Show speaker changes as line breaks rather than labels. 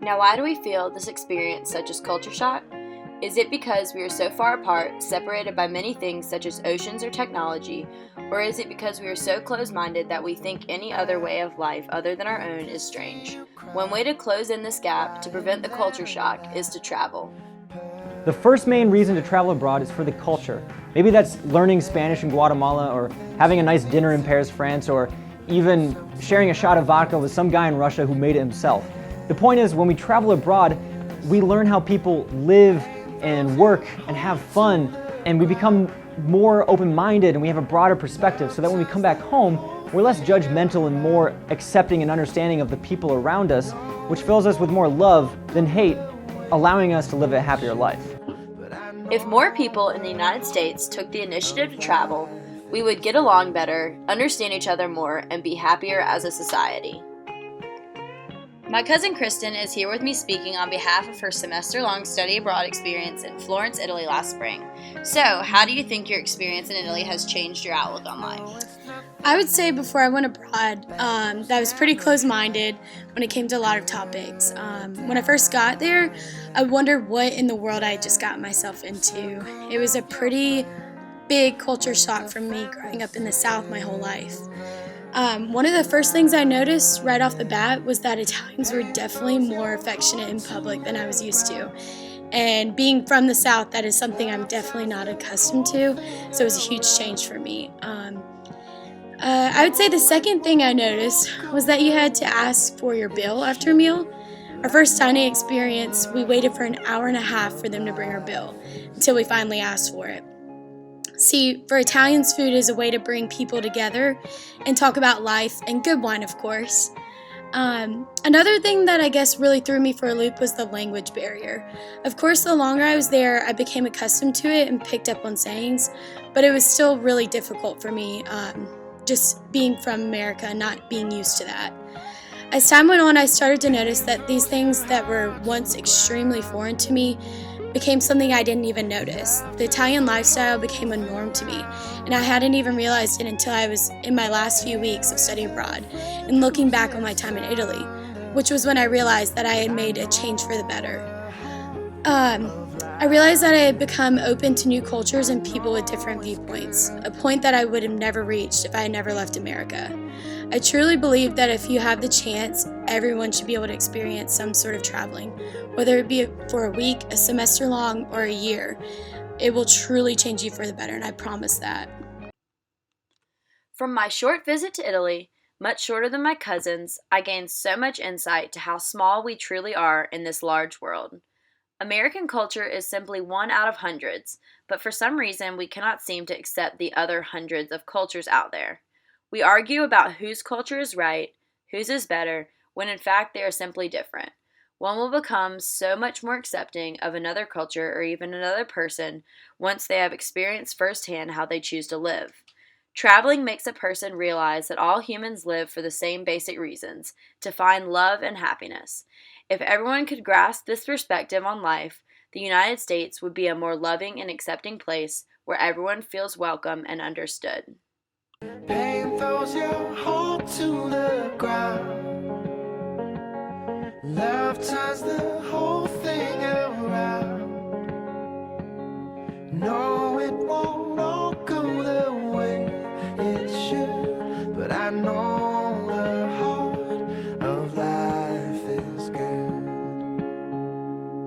Now, why do we feel this experience such as culture shock? Is it because we are so far apart, separated by many things such as oceans or technology, or is it because we are so close-minded that we think any other way of life other than our own is strange? One way to close in this gap to prevent the culture shock is to travel.
The first main reason to travel abroad is for the culture. Maybe that's learning Spanish in Guatemala, or having a nice dinner in Paris, France, or even sharing a shot of vodka with some guy in Russia who made it himself. The point is, when we travel abroad, we learn how people live and work and have fun, and we become more open-minded and we have a broader perspective, so that when we come back home, we're less judgmental and more accepting and understanding of the people around us, which fills us with more love than hate, allowing us to live a happier life.
If more people in the United States took the initiative to travel, we would get along better, understand each other more, and be happier as a society. My cousin Kristen is here with me speaking on behalf of her semester-long study abroad experience in Florence, Italy last spring. So, how do you think your experience in Italy has changed your outlook on life?
I would say before I went abroad that I was pretty close-minded when it came to a lot of topics. When I first got there, I wondered what in the world I had just gotten myself into. It was a pretty big culture shock for me growing up in the South my whole life. One of the first things I noticed right off the bat was that Italians were definitely more affectionate in public than I was used to. And being from the South, that is something I'm definitely not accustomed to, so it was a huge change for me. I would say the second thing I noticed was that you had to ask for your bill after a meal. Our first dining experience, we waited for an hour and a half for them to bring our bill until we finally asked for it. See, for Italians, food is a way to bring people together and talk about life, and good wine, of course. Another thing that I guess really threw me for a loop was the language barrier. Of course, the longer I was there, I became accustomed to it and picked up on sayings, but it was still really difficult for me, just being from America and not being used to that. As time went on, I started to notice that these things that were once extremely foreign to me became something I didn't even notice. The Italian lifestyle became a norm to me, and I hadn't even realized it until I was in my last few weeks of study abroad and looking back on my time in Italy, which was when I realized that I had made a change for the better. I realized that I had become open to new cultures and people with different viewpoints, a point that I would have never reached if I had never left America. I truly believe that if you have the chance, everyone should be able to experience some sort of traveling, whether it be for a week, a semester long, or a year. It will truly change you for the better, and I promise that.
From my short visit to Italy, much shorter than my cousins, I gained so much insight to how small we truly are in this large world. American culture is simply one out of hundreds, but for some reason we cannot seem to accept the other hundreds of cultures out there. We argue about whose culture is right, whose is better, when in fact they are simply different. One will become so much more accepting of another culture or even another person once they have experienced firsthand how they choose to live. Traveling makes a person realize that all humans live for the same basic reasons, to find love and happiness. If everyone could grasp this perspective on life, the United States would be a more loving and accepting place where everyone feels welcome and understood.
Pain throws your hope to the ground. Love turns the whole thing around. No, it won't all go the way it should, but I know